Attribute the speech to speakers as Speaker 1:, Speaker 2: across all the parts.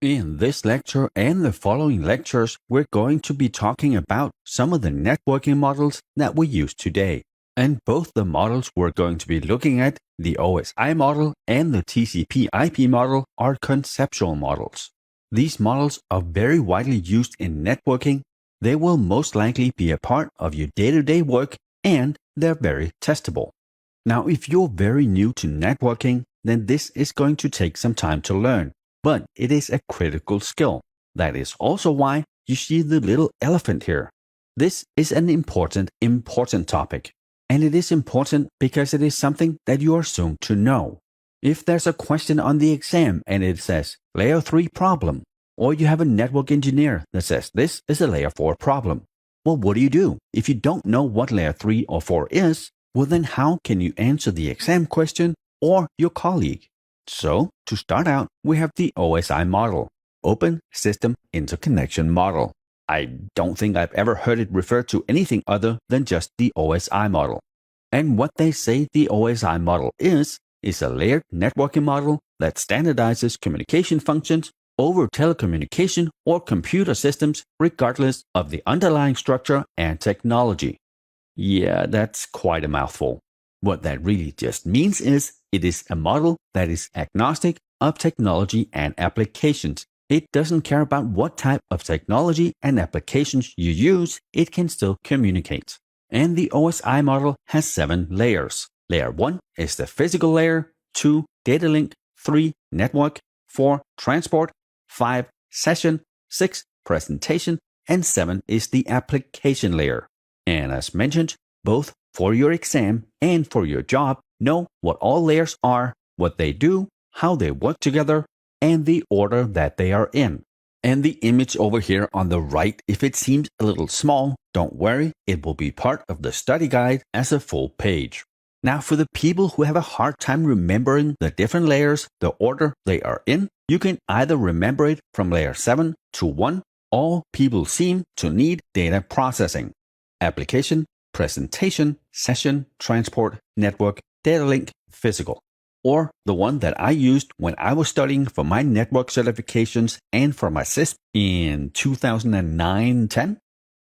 Speaker 1: In this lecture and the following lectures, we're going to be talking about some of the networking models that we use today. And both the models we're going to be looking at, the OSI model and the TCP/IP model, are conceptual models. These models are very widely used in networking. They will most likely be a part of your day-to-day work, and they're very testable. Now, if you're very new to networking, then this is going to take some time to learn. But it is a critical skill. That is also why you see the little elephant here. This is an important topic. And it is important because it is something that you are assumed to know. If there's a question on the exam and it says Layer 3 problem, or you have a network engineer that says this is a Layer 4 problem, well, what do you do? If you don't know what Layer 3 or 4 is, well then how can you answer the exam question or your colleague? So, to start out, we have the OSI model, Open System Interconnection Model. I don't think I've ever heard it referred to anything other than just the OSI model. And what they say the OSI model is a layered networking model that standardizes communication functions over telecommunication or computer systems regardless of the underlying structure and technology. Yeah, that's quite a mouthful. What that really just means is it is a model that is agnostic of technology and applications. It doesn't care about what type of technology and applications you use, it can still communicate. And the OSI model has 7 layers. Layer 1 is the physical layer, 2 data link, 3 network, 4 transport, 5 session, 6 presentation, and 7 is the application layer. And as mentioned, both for your exam and for your job, know what all layers are, what they do, how they work together, and the order that they are in. And the image over here on the right, if it seems a little small, don't worry, it will be part of the study guide as a full page. Now, for the people who have a hard time remembering the different layers, the order they are in, you can either remember it from layer 7 to 1. All people seem to need data processing. Application, presentation, session, transport, network, data link, physical. Or the one that I used when I was studying for my network certifications and for my CISP in 2009-10.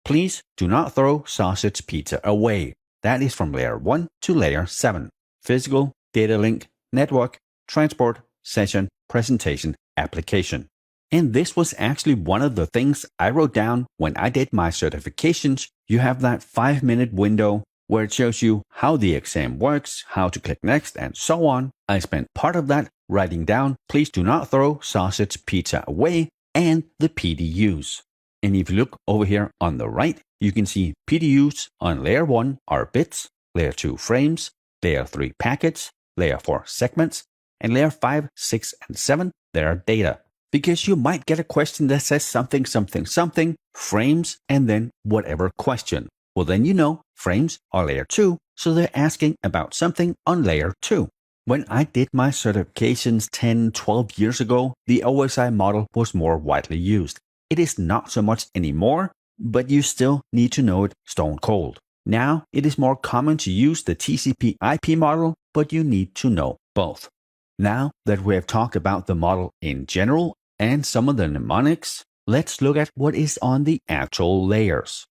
Speaker 1: Please do not throw sausage pizza away. That is from layer 1 to layer 7. Physical, data link, network, transport, session, presentation, application. And this was actually one of the things I wrote down when I did my certifications. You have that 5-minute window where it shows you how the exam works, how to click next, and so on. I spent part of that writing down, please do not throw sausage pizza away, and the PDUs. And if you look over here on the right, you can see PDUs on layer 1 are bits, layer 2 frames, layer 3 packets, layer 4 segments, and layer 5, 6, and 7, they are data. Because you might get a question that says something, frames, and then whatever question. Well, then you know frames are layer 2, so they're asking about something on layer 2. When I did my certifications 10, 12 years ago, the OSI model was more widely used. It is not so much anymore, but you still need to know it stone cold. Now, it is more common to use the TCP/IP model, but you need to know both. Now that we have talked about the model in general and some of the mnemonics, let's look at what is on the actual layers.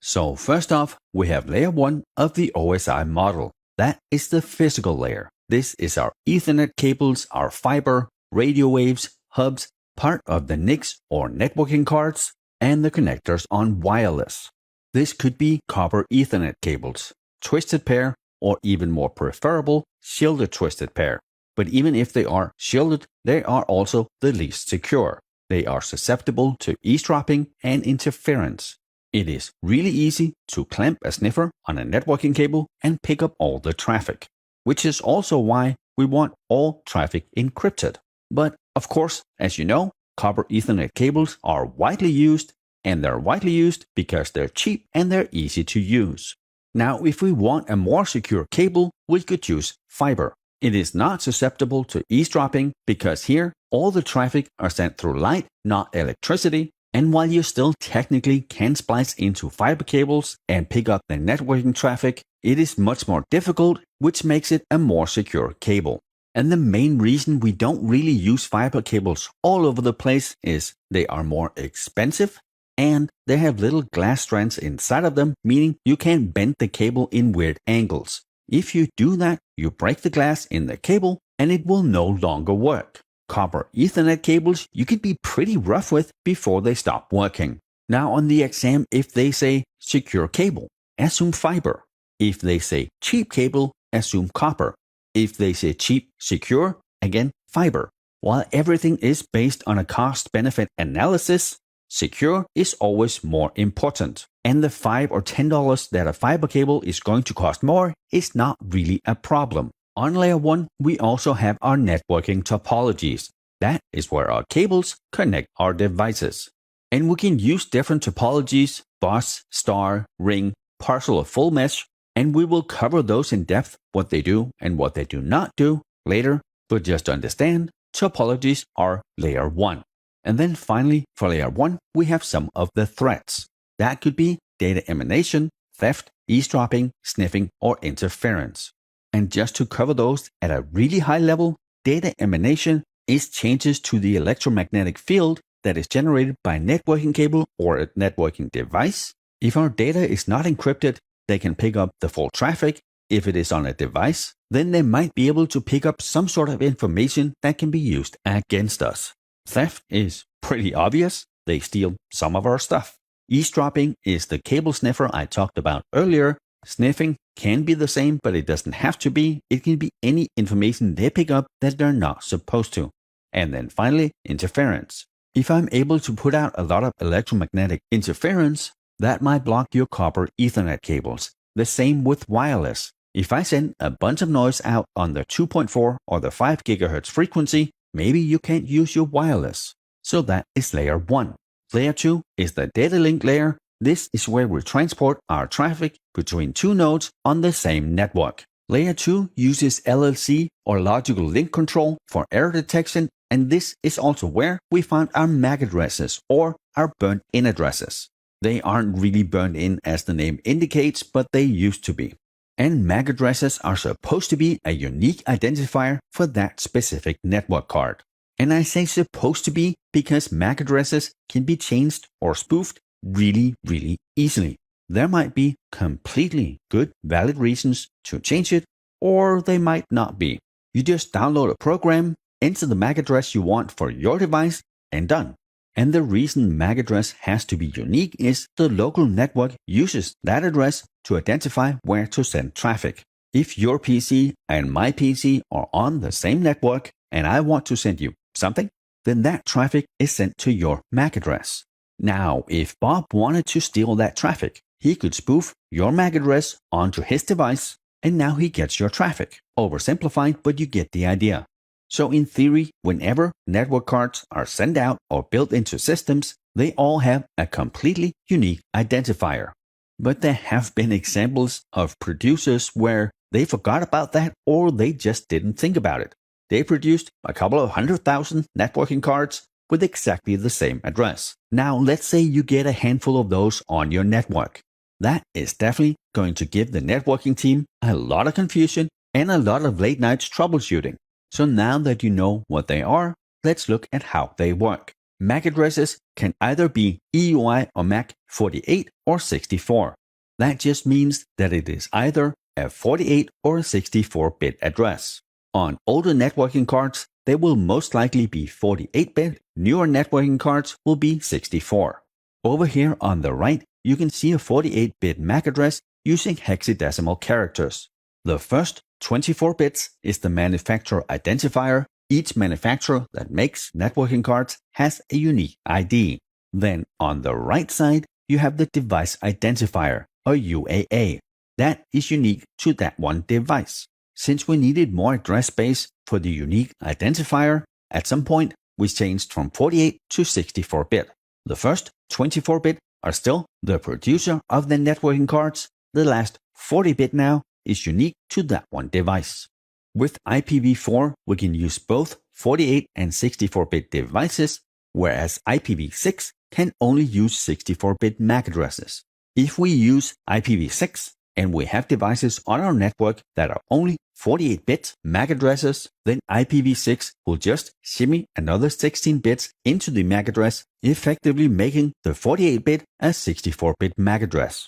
Speaker 1: So first off, we have layer 1 of the OSI model. That is the physical layer. This is our Ethernet cables, our fiber, radio waves, hubs, part of the NICs or networking cards, and the connectors on wireless. This could be copper Ethernet cables, twisted pair, or even more preferable, shielded twisted pair. But even if they are shielded, they are also the least secure. They are susceptible to eavesdropping and interference. It is really easy to clamp a sniffer on a networking cable and pick up all the traffic, which is also why we want all traffic encrypted. But of course, as you know, copper Ethernet cables are widely used, and they're widely used because they're cheap and they're easy to use. Now, if we want a more secure cable, we could use fiber. It is not susceptible to eavesdropping because here all the traffic are sent through light, not electricity. And while you still technically can splice into fiber cables and pick up the networking traffic, it is much more difficult, which makes it a more secure cable. And the main reason we don't really use fiber cables all over the place is they are more expensive and they have little glass strands inside of them, meaning you can bend the cable in weird angles. If you do that, you break the glass in the cable and it will no longer work. Copper Ethernet cables you can be pretty rough with before they stop working. Now on the exam, if they say secure cable, assume fiber. If they say cheap cable, assume copper. If they say cheap, secure, again, fiber. While everything is based on a cost-benefit analysis, secure is always more important. And the $5 or $10 that a fiber cable is going to cost more is not really a problem. On layer 1, we also have our networking topologies. That is where our cables connect our devices. And we can use different topologies, bus, star, ring, partial or full mesh, and we will cover those in depth, what they do and what they do not do later, but just to understand, topologies are layer 1. And then finally, for layer 1, we have some of the threats. That could be data emanation, theft, eavesdropping, sniffing, or interference. And just to cover those at a really high level, data emanation is changes to the electromagnetic field that is generated by a networking cable or a networking device. If our data is not encrypted, they can pick up the full traffic. If it is on a device, then they might be able to pick up some sort of information that can be used against us. Theft is pretty obvious. They steal some of our stuff. Eavesdropping is the cable sniffer I talked about earlier. Sniffing can be the same, but it doesn't have to be. It can be any information they pick up that they're not supposed to. And then finally, interference. If I'm able to put out a lot of electromagnetic interference, that might block your copper Ethernet cables. The same with wireless. If I send a bunch of noise out on the 2.4 or the 5 GHz frequency, maybe you can't use your wireless. So that is layer 1. Layer 2 is the data link layer. This is where we transport our traffic between two nodes on the same network. Layer 2 uses LLC or logical link control for error detection, and this is also where we found our MAC addresses or our burnt-in addresses. They aren't really burned in as the name indicates, but they used to be. And MAC addresses are supposed to be a unique identifier for that specific network card. And I say supposed to be because MAC addresses can be changed or spoofed really easily. There might be completely good, valid reasons to change it, or they might not be. You just download a program, enter the MAC address you want for your device, and done. And the reason MAC address has to be unique is the local network uses that address to identify where to send traffic. If your PC and my PC are on the same network and I want to send you something, then that traffic is sent to your MAC address. Now, if Bob wanted to steal that traffic, he could spoof your MAC address onto his device, and now he gets your traffic. Oversimplified, but you get the idea. So in theory, whenever network cards are sent out or built into systems, they all have a completely unique identifier. But there have been examples of producers where they forgot about that or they just didn't think about it. They produced a couple of 100,000 networking cards with exactly the same address. Now let's say you get a handful of those on your network. That is definitely going to give the networking team a lot of confusion and a lot of late nights troubleshooting. So now that you know what they are, let's look at how they work. MAC addresses can either be EUI or MAC 48 or 64. That just means that it is either a 48 or a 64-bit address. On older networking cards, they will most likely be 48-bit. Newer networking cards will be 64. Over here on the right, you can see a 48-bit MAC address using hexadecimal characters. The first 24 bits is the manufacturer identifier. Each manufacturer that makes networking cards has a unique ID. Then on the right side, you have the device identifier, or UAA. That is unique to that one device. Since we needed more address space for the unique identifier, at some point we changed from 48 to 64-bit. The first 24-bit are still the producer of the networking cards. The last 40-bit now is unique to that one device. With IPv4, we can use both 48 and 64-bit devices, whereas IPv6 can only use 64-bit MAC addresses. If we use IPv6 and we have devices on our network that are only 48-bit MAC addresses, then IPv6 will just shimmy another 16 bits into the MAC address, effectively making the 48-bit a 64-bit MAC address.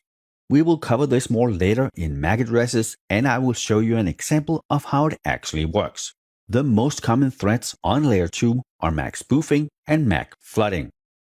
Speaker 1: We will cover this more later in MAC addresses, and I will show you an example of how it actually works. The most common threats on Layer 2 are MAC spoofing and MAC flooding.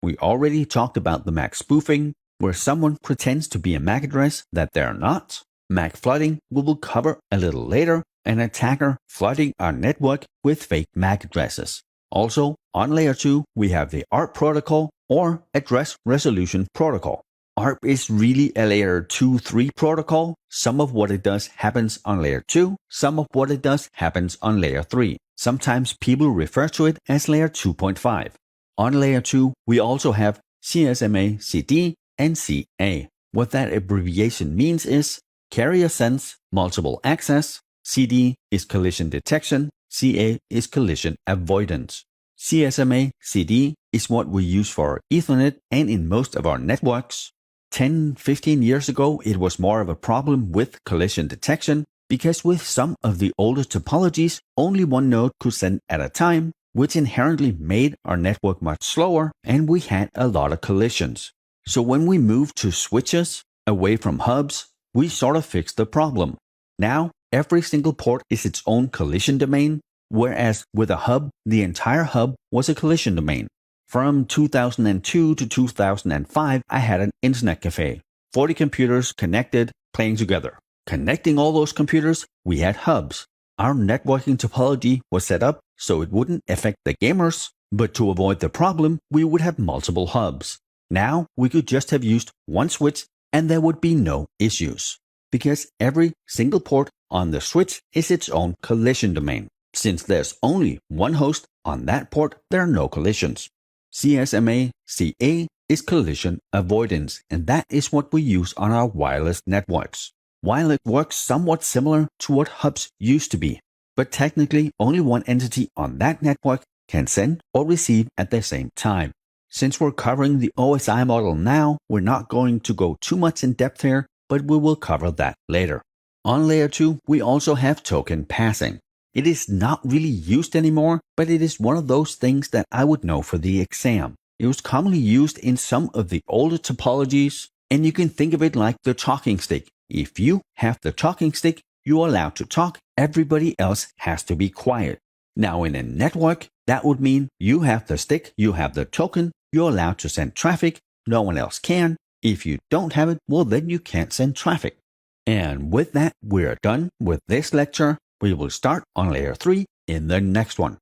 Speaker 1: We already talked about the MAC spoofing, where someone pretends to be a MAC address that they're not. MAC flooding we will cover a little later, an attacker flooding our network with fake MAC addresses. Also, on Layer 2, we have the ARP protocol or Address Resolution Protocol. ARP is really a Layer 2-3 protocol. Some of what it does happens on Layer 2, some of what it does happens on Layer 3. Sometimes people refer to it as Layer 2.5. On Layer 2, we also have CSMA CD and CA. What that abbreviation means is Carrier Sense Multiple Access, CD is Collision Detection, CA is Collision Avoidance. CSMA CD is what we use for Ethernet and in most of our networks. 10-15 years ago, it was more of a problem with collision detection because with some of the older topologies, only one node could send at a time, which inherently made our network much slower, and we had a lot of collisions. So when we moved to switches, away from hubs, we sort of fixed the problem. Now, every single port is its own collision domain, whereas with a hub, the entire hub was a collision domain. From 2002 to 2005, I had an internet cafe. 40 computers connected, playing together. Connecting all those computers, we had hubs. Our networking topology was set up so it wouldn't affect the gamers, but to avoid the problem, we would have multiple hubs. Now, we could just have used one switch and there would be no issues, because every single port on the switch is its own collision domain. Since there's only one host on that port, there are no collisions. CSMA CA is collision avoidance, and that is what we use on our wireless networks. While it works somewhat similar to what hubs used to be, but technically only one entity on that network can send or receive at the same time. Since we're covering the OSI model now, we're not going to go too much in depth here, but we will cover that later. On Layer 2, we also have token passing. It is not really used anymore, but it is one of those things that I would know for the exam. It was commonly used in some of the older topologies, and you can think of it like the talking stick. If you have the talking stick, you're allowed to talk, everybody else has to be quiet. Now in a network, that would mean you have the stick, you have the token, you're allowed to send traffic, no one else can. If you don't have it, well then you can't send traffic. And with that, we're done with this lecture. We will start on Layer 3 in the next one.